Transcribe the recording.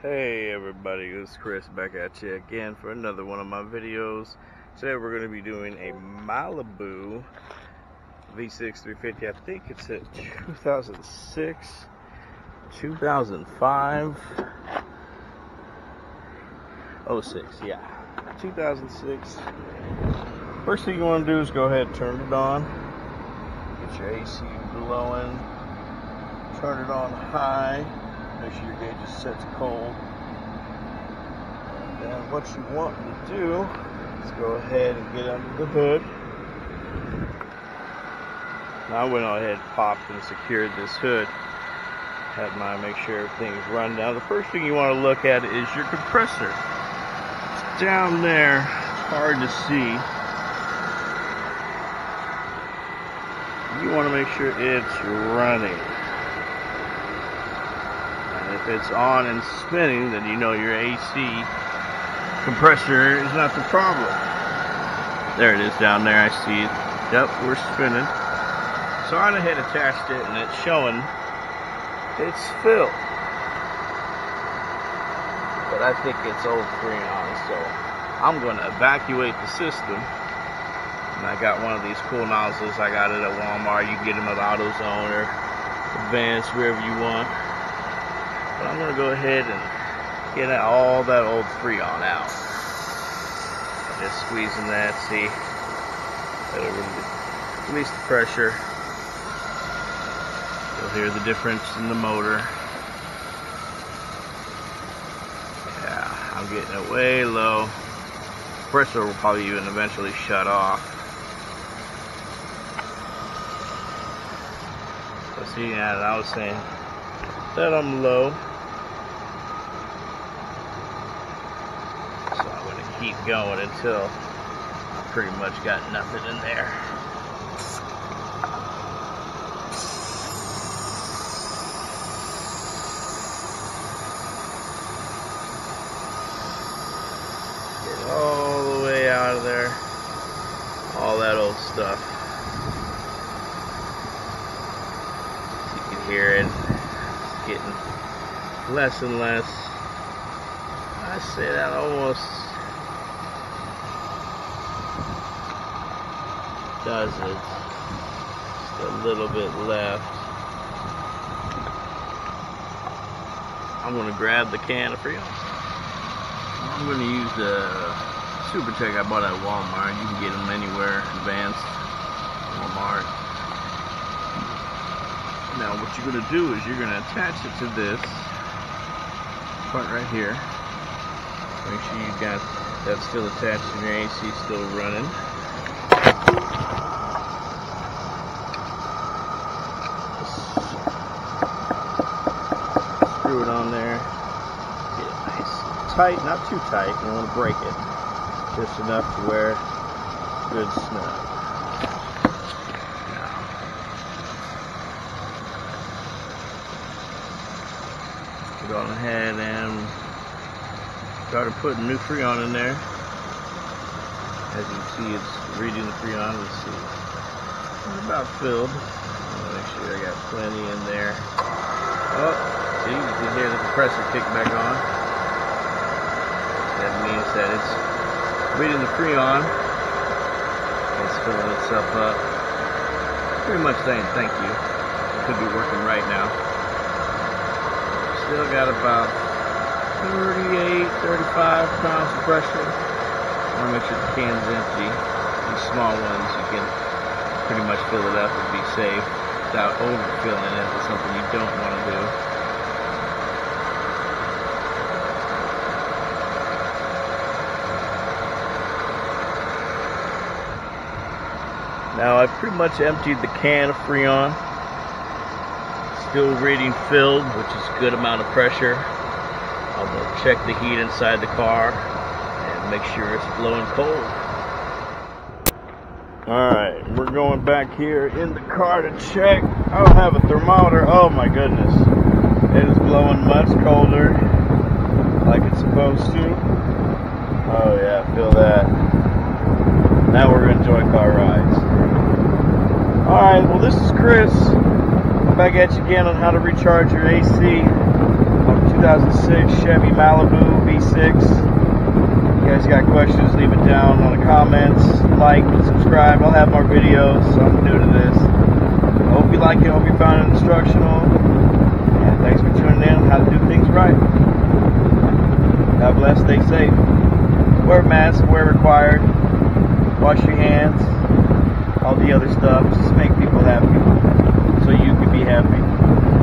Hey everybody, this is Chris back at you again for another one of my videos. Today we're going to be doing a Malibu V6 350. I think it's a 2006, 2005, 06, yeah, 2006. First thing you want to do is go ahead and turn it on. Get your AC blowing. Turn it on high. Make sure your gauge is set to cold. And then what you want to do is go ahead and get under the hood. Now I went ahead and popped and secured this hood. Had mine make sure everything's run down. The first thing you want to look at is your compressor. It's down there. It's hard to see. You want to make sure it's running. If it's on and spinning, then you know your AC compressor is not the problem. There it is down there, I see it. Yep, we're spinning. So I went ahead and attached it, and it's showing it's filled. But I think it's old Freon, so I'm going to evacuate the system. And I got one of these cool nozzles. I got it at Walmart. You can get them at AutoZone or Advanced, wherever you want. But I'm going to go ahead and get all that old Freon out. Just squeezing that, see? That'll release the pressure. You'll hear the difference in the motor. Yeah, I'm getting it way low. The pressure will probably even eventually shut off. So see, yeah, I was saying that I'm low. So I'm going to keep going until I pretty much got nothing in there. Get all the way out of there. All that old stuff. You can hear it. Getting less and less. I say that almost does it. Just a little bit left. I'm going to grab the can of Freon. I'm going to use the Super Tech I bought at Walmart. You can get them anywhere. Advanced, Walmart. Now what you're going to do is you're going to attach it to this part right here. Make sure you got that still attached and your AC still running. Screw it on there. Get it nice and tight, not too tight. You don't want to break it. Just enough to where it's good snug. Go ahead and started putting new Freon in there. As you can see, it's reading the Freon. Let's see. It's about filled. Make sure I got plenty in there. Oh, see, you can hear the compressor kick back on. That means that it's reading the Freon. It's filling itself up. Pretty much saying thank you. It could be working right now. Still got about 38, 35 pounds of pressure. I want to make sure the can's empty. These small ones, you can pretty much fill it up and be safe without overfilling it. It's something you don't want to do. Now I've pretty much emptied the can of Freon. Still reading filled, which is a good amount of pressure. I'm going to check the heat inside the car and make sure it's blowing cold. Alright, we're going back here in the car to check. I don't have a thermometer. Oh my goodness. It is blowing much colder like it's supposed to. Oh yeah, feel that. Now we're going to enjoy car rides. Alright, well this is Chris. Back at you again on how to recharge your AC on 2006 2006 Chevy Malibu V6. You guys got questions, leave it down on the comments. Like, subscribe. I'll have more videos, so I'm new to this. I hope you like it. I hope you found it instructional. And thanks for tuning in on how to do things right. God bless. Stay safe. Wear a mask where required. Wash your hands. All the other stuff. Just make people happy so you can be happy.